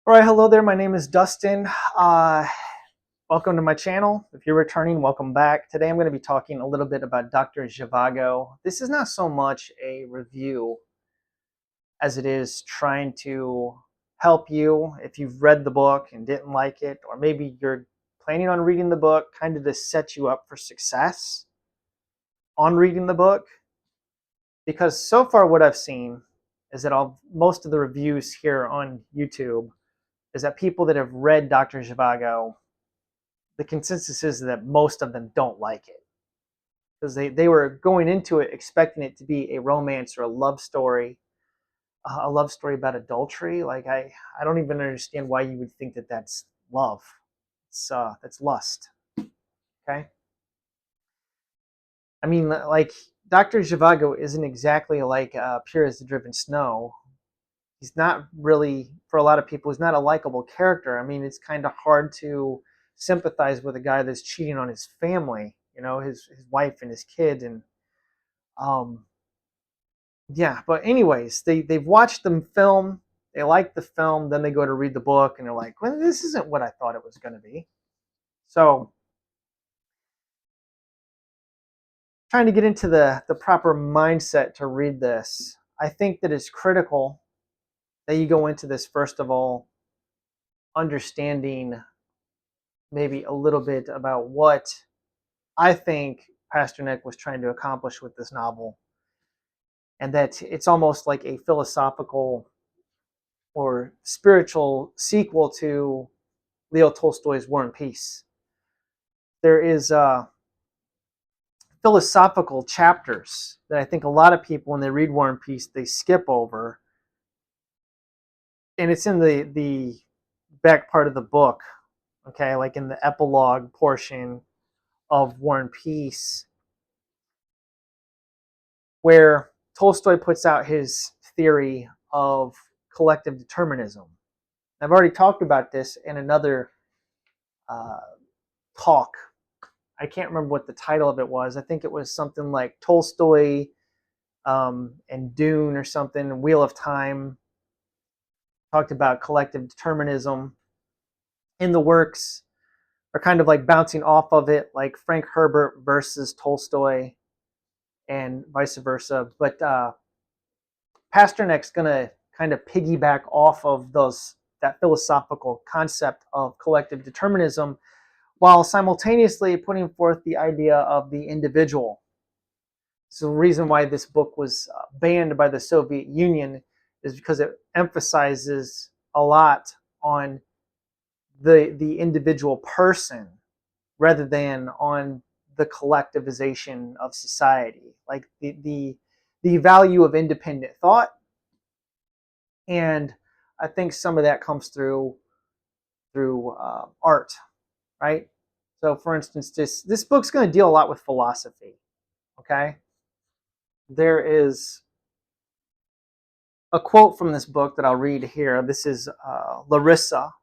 All right, hello there. My name is Dustin. Welcome to my channel. If you're returning, welcome back. Today I'm going to be talking a little bit about Doctor Zhivago. This is not so much a review as it is trying to help you if you've read the book and didn't like it, or maybe you're planning on reading the book, kind of to set you up for success on reading the book. Because so far what I've seen is that most of the reviews here on YouTube is that people that have read Doctor Zhivago, the consensus is that most of them don't like it because they were going into it expecting it to be a romance or a love story about adultery. Like I don't even understand why you would think that that's love. That's lust. Okay. I mean, like Doctor Zhivago isn't exactly like pure as the driven snow. He's not really, for a lot of people, he's not a likable character. I mean, it's kind of hard to sympathize with a guy that's cheating on his family, his wife and his kid. And um, yeah, but anyways, they've watched the film, they like the film, then they go to read the book and they're like, well, this isn't what I thought it was going to be. So trying to get into the proper mindset to read this, I think that it's critical that you go into this, first of all, understanding maybe a little bit about what I think Pasternak was trying to accomplish with this novel, and that it's almost like a philosophical or spiritual sequel to Leo Tolstoy's War and Peace. There is philosophical chapters that I think a lot of people, when they read War and Peace, they skip over, and it's in the back part of the book, okay, like in the epilogue portion of War and Peace, where Tolstoy puts out his theory of collective determinism. I've already talked about this in another uh, talk. I can't remember what the title of it was. I think it was something like Tolstoy and Dune or something, Wheel of Time. Talked about collective determinism. In the works are kind of like bouncing off of it, like Frank Herbert versus Tolstoy and vice versa. But Pasternak's going to kind of piggyback off of that philosophical concept of collective determinism, while simultaneously putting forth the idea of the individual. So the reason why this book was banned by the Soviet Union is because it emphasizes a lot on the individual person rather than on the collectivization of society, like the value of independent thought. And I think some of that comes through art, right? So, for instance, this book's going to deal a lot with philosophy. Okay, there is a quote from this book that I'll read here. This is Larissa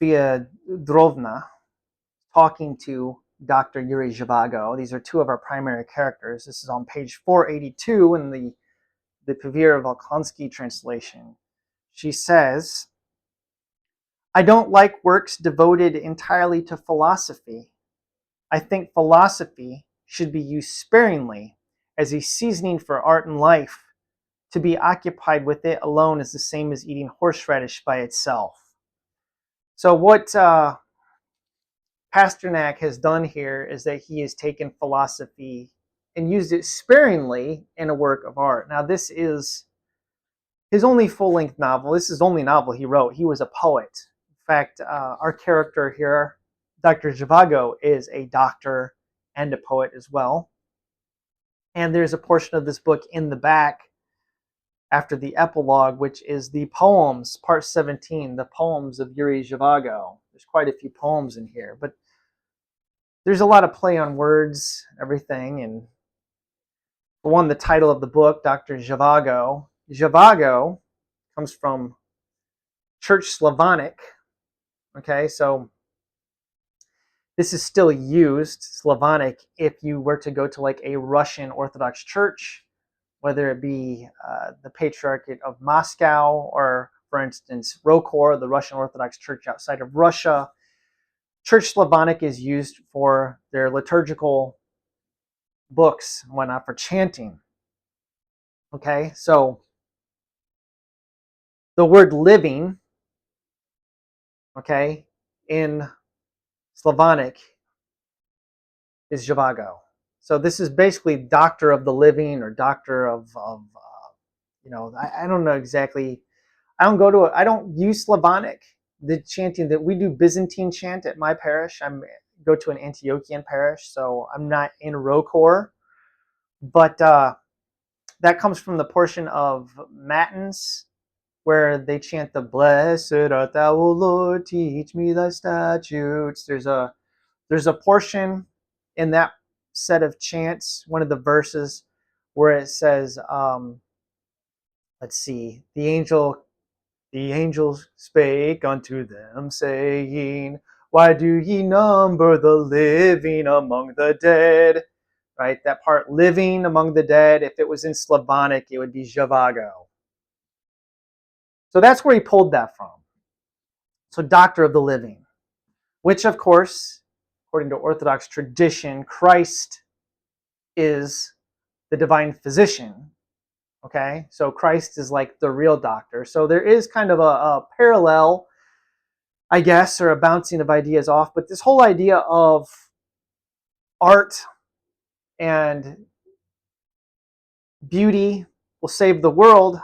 Fyodrovna talking to Dr. Yuri Zhivago. These are two of our primary characters. This is on page 482 in the Pavir Volkonsky translation. She says, I don't like works devoted entirely to philosophy. I think philosophy should be used sparingly as a seasoning for art and life. To be occupied with it alone is the same as eating horseradish by itself. So what Pasternak has done here is that he has taken philosophy and used it sparingly in a work of art. Now, this is his only full-length novel. This is the only novel he wrote. He was a poet. In fact, our character here, Dr. Zhivago, is a doctor and a poet as well. And there's a portion of this book in the back after the epilogue, which is the poems, part 17, the poems of Yuri Zhivago. There's quite a few poems in here, but there's a lot of play on words, everything. And for one, the title of the book, Doctor Zhivago. Zhivago comes from Church Slavonic. Okay, so this is still used, Slavonic, if you were to go to like a Russian Orthodox church, whether it be the Patriarchate of Moscow or for instance, Rokor, the Russian Orthodox Church outside of Russia. Church Slavonic is used for their liturgical books and whatnot for chanting. Okay, so the word living, okay, in Slavonic is Zhivago. So this is basically doctor of the living or doctor of I don't know exactly. I don't use Slavonic. The chanting that we do Byzantine chant at my parish. Go to an Antiochian parish, so I'm not in Rokor. But that comes from the portion of Matins where they chant the "Blessed art thou, O Lord, teach me thy statutes." There's a portion in that set of chants, one of the verses, where it says, let's see, the angels spake unto them, saying, "Why do ye number the living among the dead?" Right, that part, living among the dead, if it was in Slavonic, it would be Zhivago. So that's where he pulled that from. So doctor of the living, which of course, according to Orthodox tradition, Christ is the divine physician. Okay, so Christ is like the real doctor. So there is kind of a parallel, I guess, or a bouncing of ideas off. But this whole idea of art and beauty will save the world,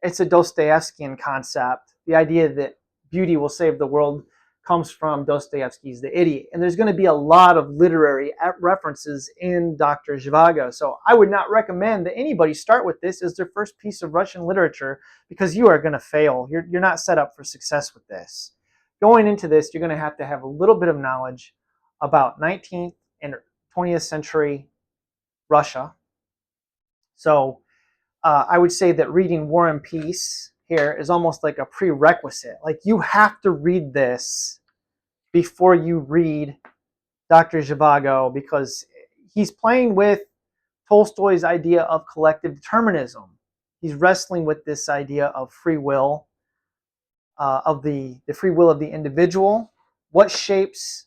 it's a Dostoevskian concept. The idea that beauty will save the world comes from Dostoevsky's The Idiot. And there's going to be a lot of literary references in Doctor Zhivago. So I would not recommend that anybody start with this as their first piece of Russian literature, because you are going to fail. You're not set up for success with this. Going into this, you're going to have a little bit of knowledge about 19th and 20th century Russia. So I would say that reading War and Peace here is almost like a prerequisite. Like, you have to read this before you read Dr. Zhivago, because he's playing with Tolstoy's idea of collective determinism. He's wrestling with this idea of free will, of the free will of the individual. What shapes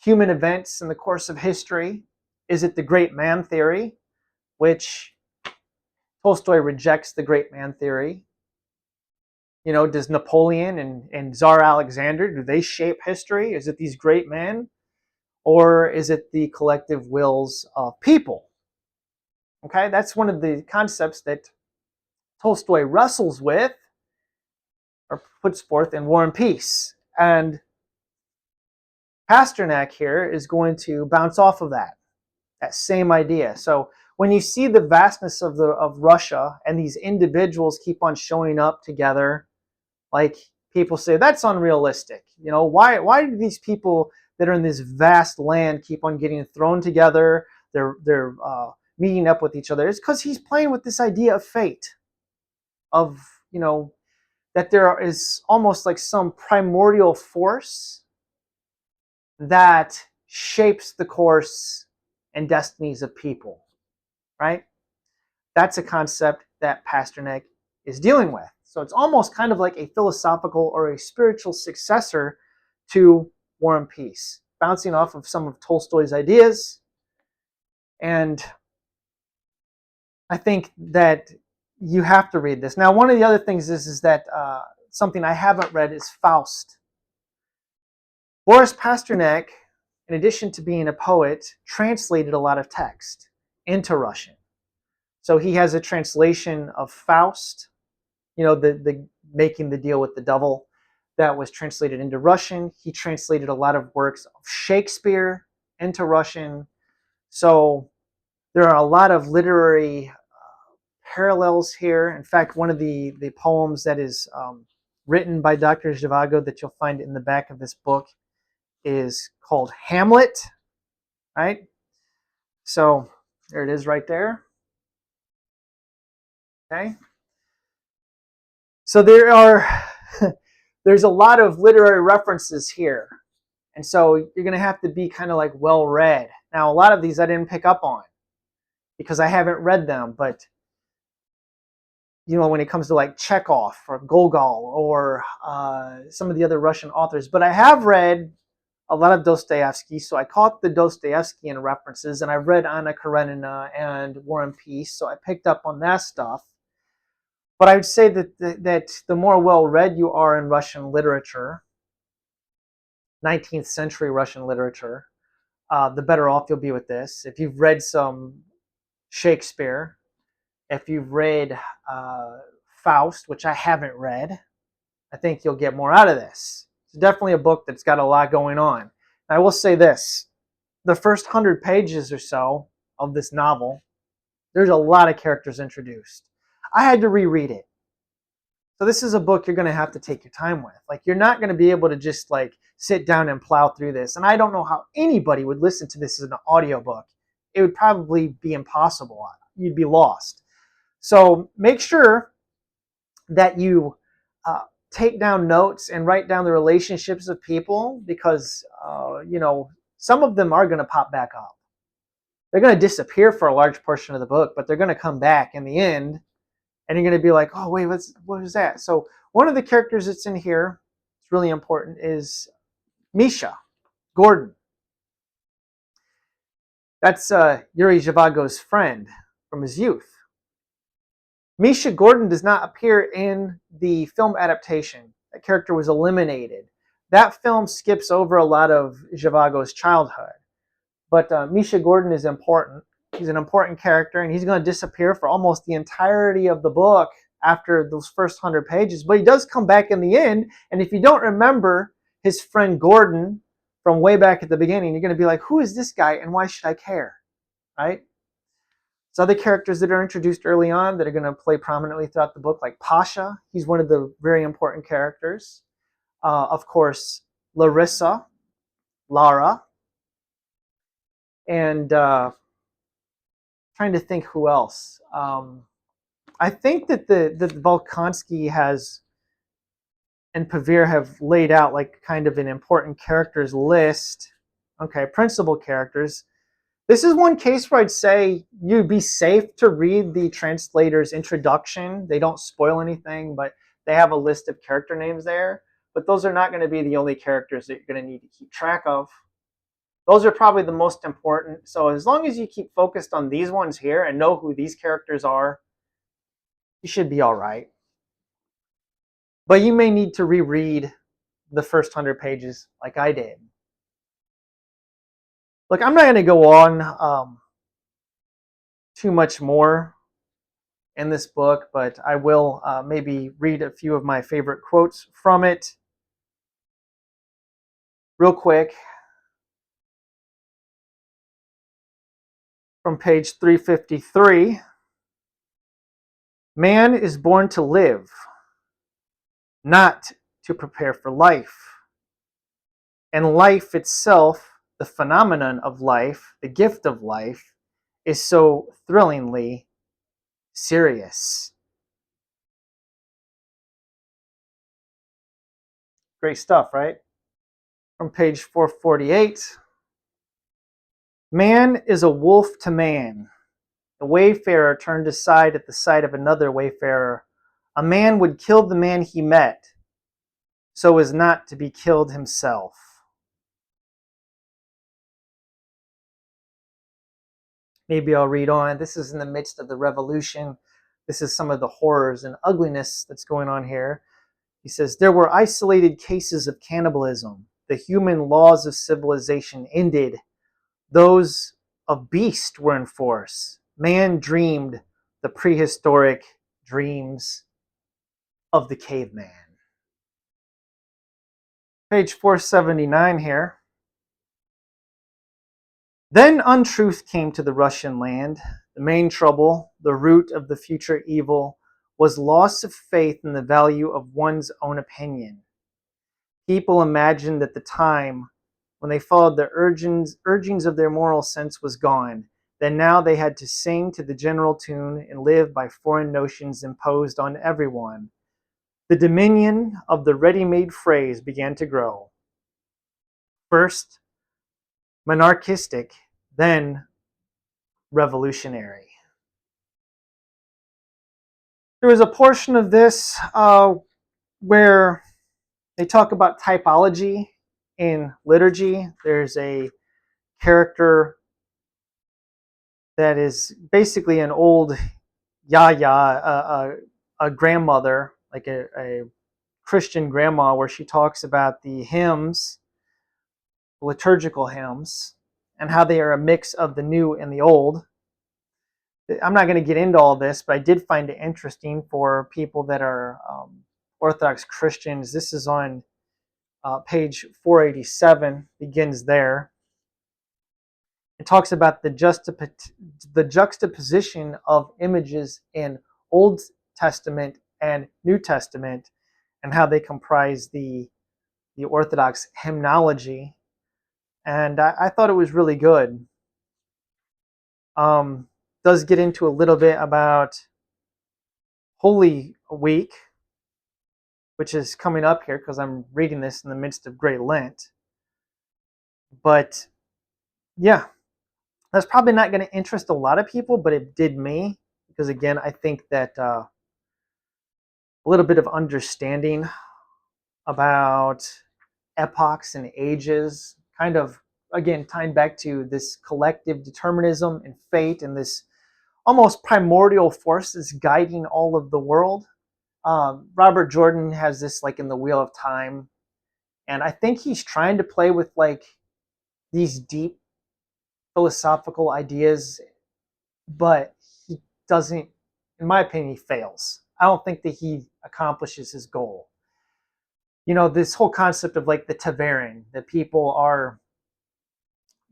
human events in the course of history? Is it the great man theory, which Tolstoy rejects the great man theory? You know, does Napoleon and Tsar Alexander, do they shape history? Is it these great men? Or is it the collective wills of people? Okay, that's one of the concepts that Tolstoy wrestles with or puts forth in War and Peace. And Pasternak here is going to bounce off of that same idea. So when you see the vastness of Russia and these individuals keep on showing up together, like, people say that's unrealistic. You know, why do these people that are in this vast land keep on getting thrown together? They're meeting up with each other. It's because he's playing with this idea of fate, of, you know, that there is almost like some primordial force that shapes the course and destinies of people, right? That's a concept that Pasternak is dealing with. So it's almost kind of like a philosophical or a spiritual successor to War and Peace, bouncing off of some of Tolstoy's ideas. And I think that you have to read this. Now, one of the other things is that something I haven't read is Faust. Boris Pasternak, in addition to being a poet, translated a lot of text into Russian. So he has a translation of Faust, you know, the making the deal with the devil, that was translated into Russian. He translated a lot of works of Shakespeare into Russian. So there are a lot of literary parallels here. In fact, one of the poems that is written by Dr. Zhivago that you'll find in the back of this book is called Hamlet, right? So there it is right there. Okay. So there's a lot of literary references here. And so you're going to have to be kind of like well read. Now, a lot of these I didn't pick up on because I haven't read them, but when it comes to like Chekhov or Gogol or some of the other Russian authors. But I have read a lot of Dostoevsky, so I caught the Dostoevskian references, and I've read Anna Karenina and War and Peace, so I picked up on that stuff. But I would say that the more well-read you are in Russian literature, 19th century Russian literature, the better off you'll be with this. If you've read some Shakespeare, if you've read Faust, which I haven't read, I think you'll get more out of this. It's definitely a book that's got a lot going on. I will say this, the first 100 pages or so of this novel, there's a lot of characters introduced. I had to reread it. So this is a book you're going to have to take your time with. Like, you're not going to be able to just like sit down and plow through this. And I don't know how anybody would listen to this as an audiobook. It would probably be impossible. You'd be lost. So make sure that you take down notes and write down the relationships of people, because some of them are going to pop back up. They're going to disappear for a large portion of the book, but they're going to come back in the end, and you're going to be like, oh wait, what was that? So one of the characters that's in here, it's really important, is Misha Gordon. That's Yuri Zhivago's friend from his youth. Misha Gordon does not appear in the film adaptation. That character was eliminated. That film skips over a lot of Zhivago's childhood. But Misha Gordon is important. He's an important character, and he's going to disappear for almost the entirety of the book after those first 100 pages. But he does come back in the end, and if you don't remember his friend Gordon from way back at the beginning, you're going to be like, who is this guy, and why should I care? Right? There's other characters that are introduced early on that are going to play prominently throughout the book, like Pasha. He's one of the very important characters. Of course, Lara, and trying to think who else. I think that the Volkonsky has and Pavir have laid out like kind of an important characters list. Okay, principal characters. This is one case where I'd say you'd be safe to read the translator's introduction. They don't spoil anything, but they have a list of character names there. But those are not going to be the only characters that you're going to need to keep track of. Those are probably the most important. So as long as you keep focused on these ones here and know who these characters are, you should be all right. But you may need to reread the first 100 pages like I did. Look, I'm not going to go on too much more in this book, but I will maybe read a few of my favorite quotes from it real quick. From page 353, man is born to live, not to prepare for life. And life itself, the phenomenon of life, the gift of life, is so thrillingly serious. Great stuff, right? From page 448, man is a wolf to man. The wayfarer turned aside at the sight of another wayfarer. A man would kill the man he met, so as not to be killed himself. Maybe I'll read on. This is in the midst of the revolution. This is some of the horrors and ugliness that's going on here. He says, there were isolated cases of cannibalism. The human laws of civilization ended. Those of beast were in force. Man dreamed the prehistoric dreams of the caveman. Page 479 here. Then untruth came to the Russian land. The main trouble, the root of the future evil, was loss of faith in the value of one's own opinion. People imagined that the time when they followed the urgings of their moral sense was gone. Then now they had to sing to the general tune and live by foreign notions imposed on everyone. The dominion of the ready-made phrase began to grow. First monarchistic, then revolutionary. There was a portion of this where they talk about typology in liturgy. There's a character that is basically an old yaya, a grandmother, like a Christian grandma, where she talks about the hymns, liturgical hymns, and how they are a mix of the new and the old. I'm not going to get into all this, but I did find it interesting for people that are Orthodox Christians. This is on page 487, begins there. It talks about the juxtaposition of images in Old Testament and New Testament and how they comprise the Orthodox hymnology. And I thought it was really good. Does get into a little bit about Holy Week, which is coming up here because I'm reading this in the midst of Great Lent. But yeah, that's probably not going to interest a lot of people, but it did me because, again, I think that a little bit of understanding about epochs and ages, kind of, again, tying back to this collective determinism and fate and this almost primordial forces guiding all of the world. Robert Jordan has this like in the Wheel of Time, and I think he's trying to play with like these deep philosophical ideas, but he doesn't, in my opinion, he fails. I don't think that he accomplishes his goal. You know, this whole concept of like the Taverin, that people are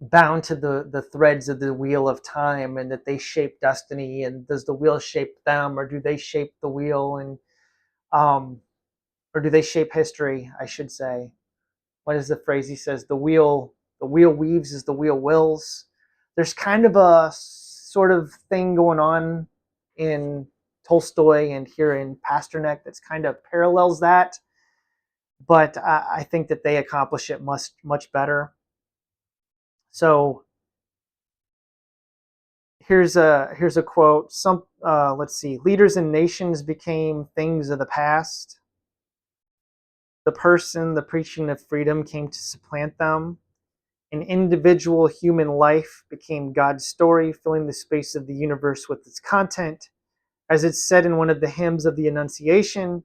bound to the threads of the wheel of time and that they shape destiny, and does the wheel shape them or do they shape the wheel, and um or do they shape history, I should say. What is the phrase he says? The wheel weaves as the wheel wills. There's kind of a sort of thing going on in Tolstoy and here in Pasternak that's kind of parallels that, but I think that they accomplish it much better. So here's a quote. Let's see. Leaders and nations became things of the past. The preaching of freedom came to supplant them. An individual human life became God's story, filling the space of the universe with its content. As it's said in one of the hymns of the Annunciation,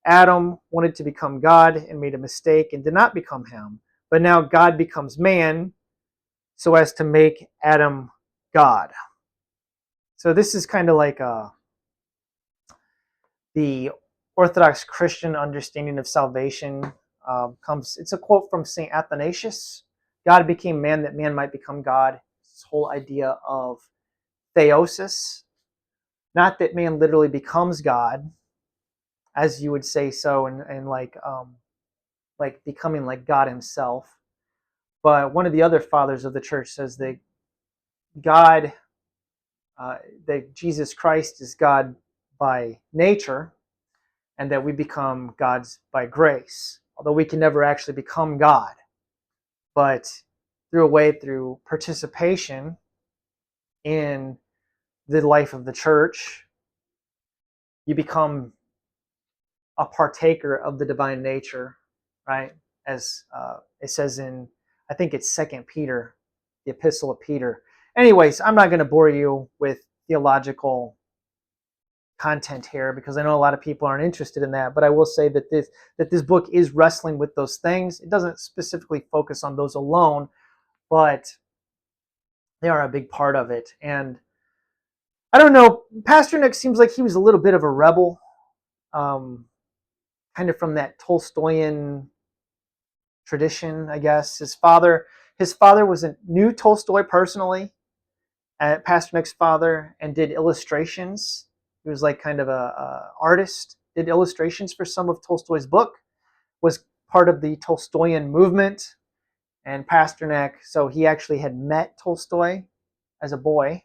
Adam wanted to become God and made a mistake and did not become him. But now God becomes man so as to make Adam God. So this is kind of like the Orthodox Christian understanding of salvation. It's a quote from St. Athanasius. God became man that man might become God. This whole idea of theosis, not that man literally becomes God, as you would say so, and like becoming like God himself. But one of the other fathers of the church says that God, that Jesus Christ is God by nature, and that we become gods by grace. Although we can never actually become God, but through participation in the life of the church, you become a partaker of the divine nature, right? As it says in, I think it's Second Peter, the Epistle of Peter. Anyways, I'm not going to bore you with theological content here because I know a lot of people aren't interested in that. But I will say that this book is wrestling with those things. It doesn't specifically focus on those alone, but they are a big part of it. And I don't know, Pasternak seems like he was a little bit of a rebel, um, kind of from that Tolstoyan tradition, I guess. His father was a knew Tolstoy personally, Pasternak's father, and did illustrations. He was like kind of a artist, did illustrations for some of Tolstoy's book, was part of the Tolstoyan movement, and Pasternak, so he actually had met Tolstoy as a boy.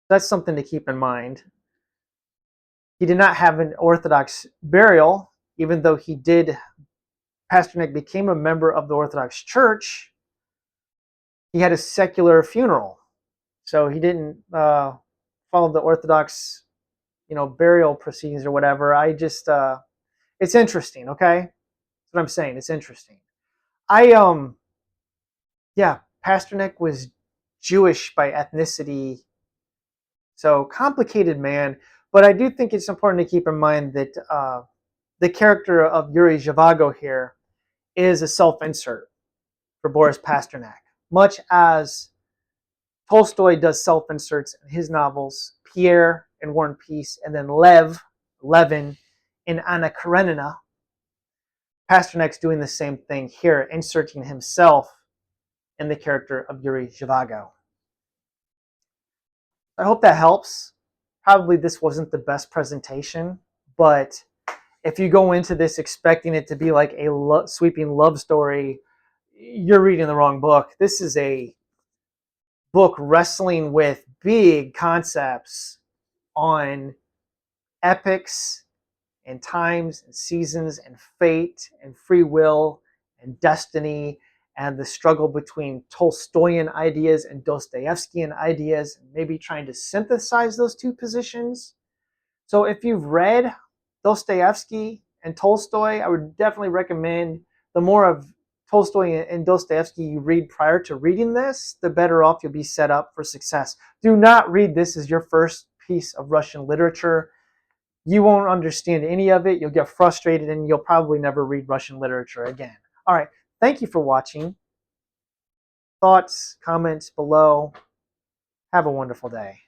That's something to keep in mind. He did not have an Orthodox burial, even though he did. Pasternak became a member of the Orthodox Church. He had a secular funeral, so he didn't follow the Orthodox burial proceedings or whatever. I just it's interesting. Okay, that's what I'm saying. It's interesting. I Yeah, Pasternak was Jewish by ethnicity, so complicated man. But I do think it's important to keep in mind that the character of Yuri Zhivago here is a self-insert for Boris Pasternak, much as Tolstoy does self-inserts in his novels, Pierre in War and Peace, and then Levin in Anna Karenina. Pasternak's doing the same thing here, inserting himself in the character of Yuri Zhivago. I hope that helps. Probably this wasn't the best presentation, but if you go into this expecting it to be like a sweeping love story, you're reading the wrong book. This is a book wrestling with big concepts on epics and times and seasons and fate and free will and destiny and the struggle between Tolstoyan ideas and Dostoevskian ideas, and maybe trying to synthesize those two positions. So if you've read Dostoevsky and Tolstoy, I would definitely recommend the more of Tolstoy and Dostoevsky you read prior to reading this, the better off you'll be set up for success. Do not read this as your first piece of Russian literature. You won't understand any of it. You'll get frustrated and you'll probably never read Russian literature again. All right. Thank you for watching. Thoughts, comments below. Have a wonderful day.